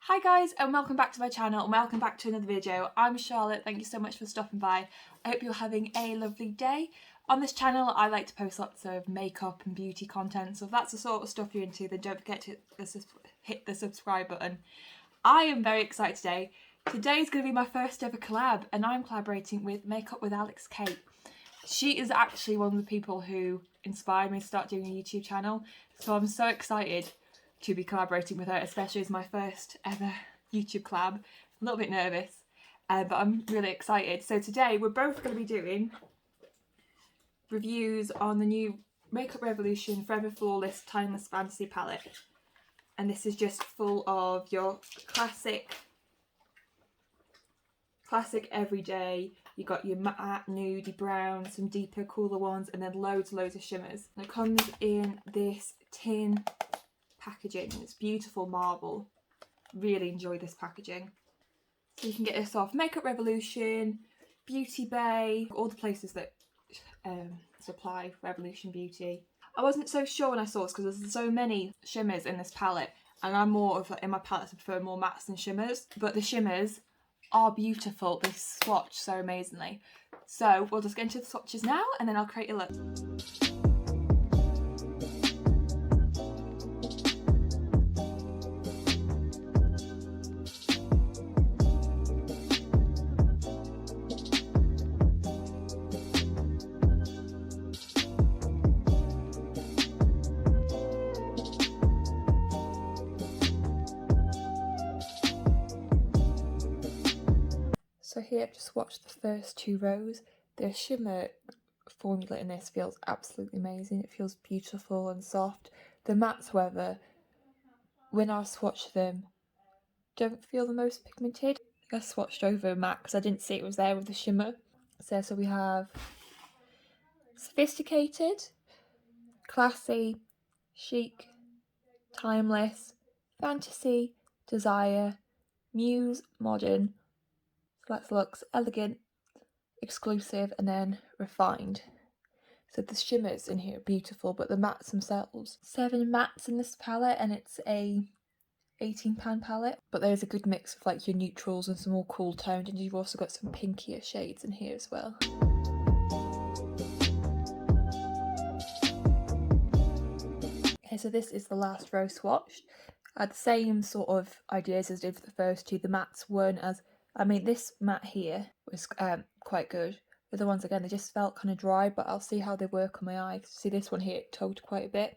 Hi guys, and welcome back to my channel and welcome back to another video. I'm Charlotte, thank you so much for stopping by. I hope you're having a lovely day. On this channel I like to post lots of makeup and beauty content, so if that's the sort of stuff you're into then don't forget to hit the subscribe button. I am very excited today. Today is going to be my first ever collab and I'm collaborating with MAKEUPWITHALIXKATE. She is actually one of the people who inspired me to start doing a YouTube channel, so I'm so excited to be collaborating with her, especially as my first ever YouTube collab. A little bit nervous, but I'm really excited. So today we're both going to be doing reviews on the new Makeup Revolution Forever Flawless Timeless Fantasy palette. And this is just full of your classic everyday. You got your matte, nudie brown, some deeper, cooler ones, and then loads of shimmers. And it comes in this tin packaging. It's beautiful marble. Really enjoy this packaging. So you can get this off Makeup Revolution, Beauty Bay, all the places that supply Revolution Beauty. I wasn't so sure when I saw this because there's so many shimmers in this palette, and I'm more of, in my palettes I prefer more mattes than shimmers, but the shimmers are beautiful. They swatch so amazingly. So we'll just get into the swatches now and then I'll create a look. So here I've just swatched the first two rows. The shimmer formula in this feels absolutely amazing. It feels beautiful and soft. The mattes, however, when I swatched them, don't feel the most pigmented. I swatched over matte because I didn't see it was there with the shimmer. So we have sophisticated, classy, chic, timeless, fantasy, desire, muse, modern, flex looks, elegant, exclusive, and then refined. So the shimmers in here are beautiful, but the mattes themselves. 7 mattes in this palette, and it's a £18 palette. But there's a good mix of like your neutrals and some more cool toned, and you've also got some pinkier shades in here as well. Okay, so this is the last row swatched. I had the same sort of ideas as I did for the first two. The mattes weren't as, I mean, this matte here was quite good. The other ones, again, they just felt kind of dry, but I'll see how they work on my eye. See this one here, it told quite a bit.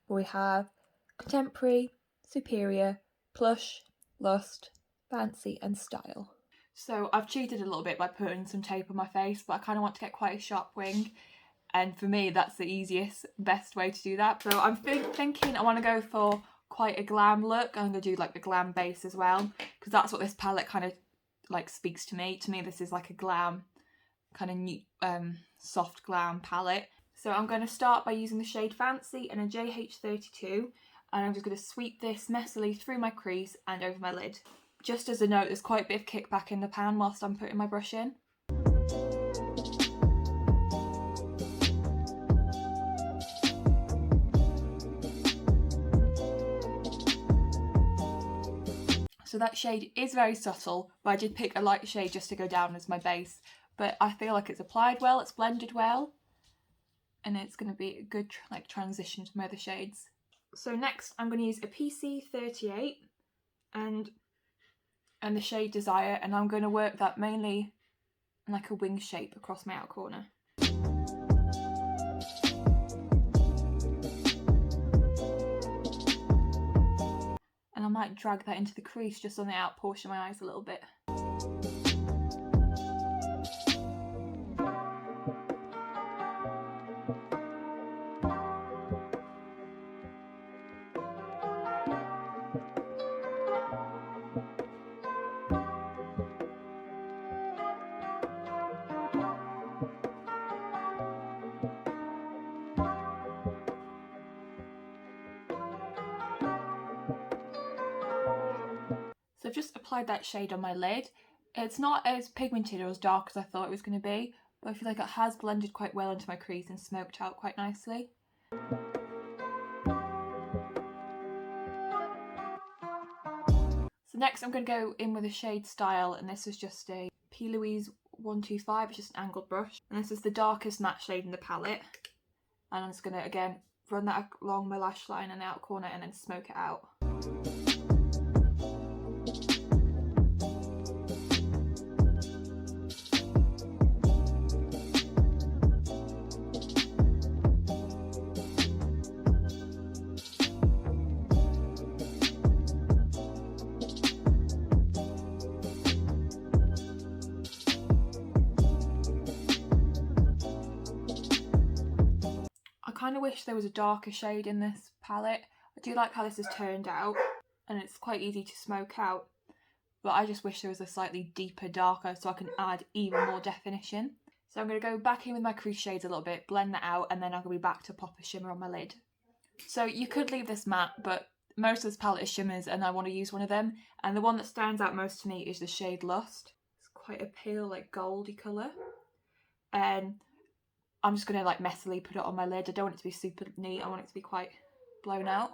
But we have Contemporary, Superior, Plush, Lust, Fancy, and Style. So I've cheated a little bit by putting some tape on my face, but I kind of want to get quite a sharp wing. And for me, that's the easiest, best way to do that. So I'm thinking I want to go for quite a glam look. I'm going to do like the glam base as well, because that's what this palette kind of like speaks to me. To me, this is like a glam, kind of new, soft glam palette. So I'm going to start by using the shade Fancy and a JH32, and I'm just going to sweep this messily through my crease and over my lid. Just as a note, there's quite a bit of kickback in the pan whilst I'm putting my brush in. So that shade is very subtle, but I did pick a light shade just to go down as my base. But I feel like it's applied well, it's blended well, and it's going to be a good like transition to my other shades. So next I'm going to use a PC38 and the shade Desire, and I'm going to work that mainly in like a wing shape across my outer corner. And I might drag that into the crease just on the out portion of my eyes a little bit. So I've just applied that shade on my lid. It's not as pigmented or as dark as I thought it was going to be, but I feel like it has blended quite well into my crease and smoked out quite nicely. So next I'm going to go in with a shade Style, and this is just a P. Louise 125, it's just an angled brush. And this is the darkest matte shade in the palette. And I'm just going to, again, run that along my lash line and the outer corner and then smoke it out. I kind of wish there was a darker shade in this palette. I do like how this has turned out and it's quite easy to smoke out, but I just wish there was a slightly deeper, darker, so I can add even more definition. So I'm going to go back in with my crease shades a little bit, blend that out, and then I'm going to be back to pop a shimmer on my lid. So you could leave this matte, but most of this palette is shimmers and I want to use one of them. And the one that stands out most to me is the shade Lust. It's quite a pale, like goldy colour. And I'm just going to like messily put it on my lid. I don't want it to be super neat, I want it to be quite blown out.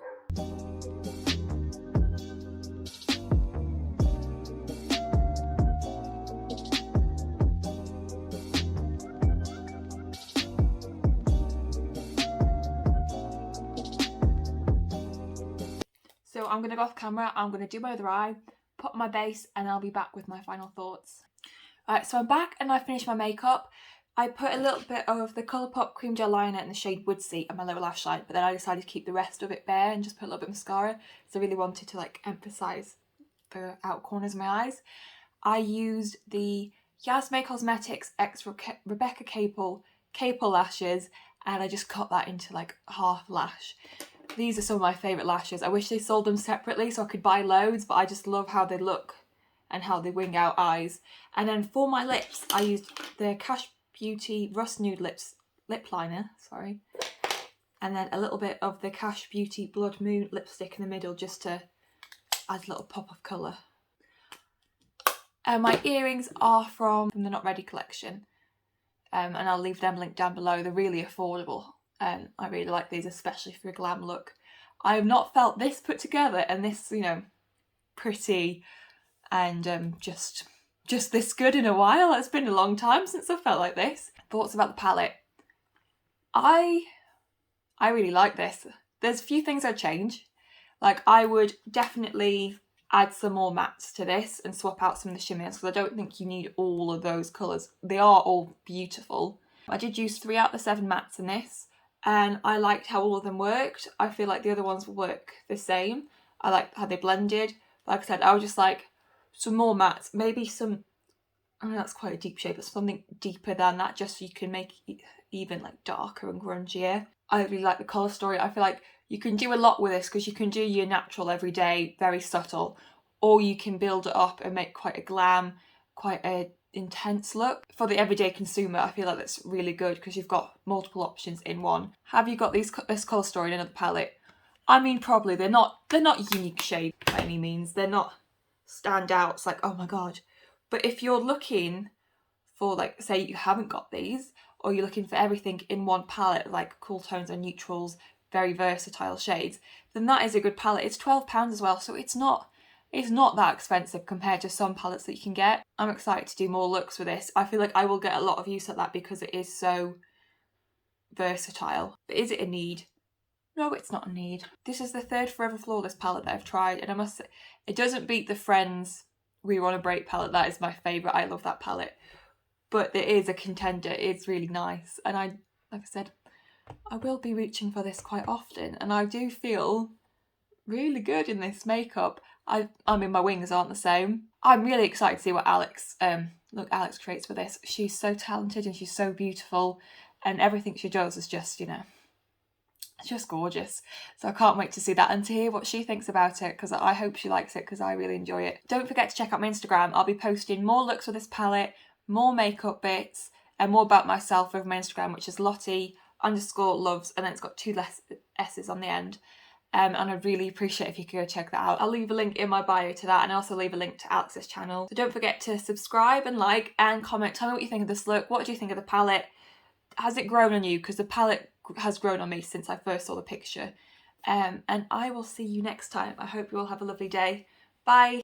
So I'm going to go off camera, I'm going to do my other eye, put my base, and I'll be back with my final thoughts. Alright, so I'm back and I finished my makeup. I put a little bit of the Colourpop Cream Gel Liner in the shade Woodsy on my lower lash line, but then I decided to keep the rest of it bare and just put a little bit of mascara, so I really wanted to like emphasise the outer corners of my eyes. I used the Yasme Cosmetics X Rebecca Capel lashes, and I just cut that into like half lash. These are some of my favourite lashes. I wish they sold them separately so I could buy loads, but I just love how they look and how they wing out eyes. And then for my lips, I used the Cash Beauty Rust Nude lip liner, sorry. And then a little bit of the Cash Beauty Blood Moon lipstick in the middle just to add a little pop of colour. And my earrings are from the Not Ready collection. And I'll leave them linked down below. They're really affordable. And I really like these, especially for a glam look. I have not felt this put together and this, you know, pretty and just this good in a while. It's been a long time since I felt like this. Thoughts about the palette. I really like this. There's a few things I'd change. Like I would definitely add some more mattes to this and swap out some of the shimmers because I don't think you need all of those colours. They are all beautiful. I did use 3 out of the 7 mattes in this and I liked how all of them worked. I feel like the other ones will work the same. I liked how they blended. Like I said, I would just like some more mattes, maybe some, I mean that's quite a deep shade, but something deeper than that just so you can make it even like darker and grungier. I really like the colour story. I feel like you can do a lot with this because you can do your natural everyday, very subtle, or you can build it up and make quite a glam, quite a intense look. For the everyday consumer, I feel like that's really good because you've got multiple options in one. Have you got this colour story in another palette? I mean, probably. They're not unique shades by any means. They're not standouts like, oh my god. But if you're looking for, like, say you haven't got these, or you're looking for everything in one palette, like cool tones and neutrals, very versatile shades, then that is a good palette. It's £12 as well, so it's not that expensive compared to some palettes that you can get. I'm excited to do more looks with this. I feel like I will get a lot of use at that because it is so versatile. But is it a need? No, it's not a need. This is the 3rd Forever Flawless palette that I've tried, and I must say, it doesn't beat the Friends We Want to Break palette. That is my favourite. I love that palette. But it is a contender. It's really nice. And like I said, I will be reaching for this quite often. And I do feel really good in this makeup. I mean, my wings aren't the same. I'm really excited to see what Alix creates with this. She's so talented and she's so beautiful. And everything she does is just, you know, it's just gorgeous. So I can't wait to see that and to hear what she thinks about it because I hope she likes it because I really enjoy it. Don't forget to check out my Instagram. I'll be posting more looks with this palette, more makeup bits, and more about myself with my Instagram, which is Lottie_loves, and then it's got 2 less S's on the end. And I'd really appreciate if you could go check that out. I'll leave a link in my bio to that and also leave a link to Alix's channel. So don't forget to subscribe and like and comment. Tell me what you think of this look. What do you think of the palette? Has it grown on you? Because the palette has grown on me since I first saw the picture. And I will see you next time. I hope you all have a lovely day. Bye.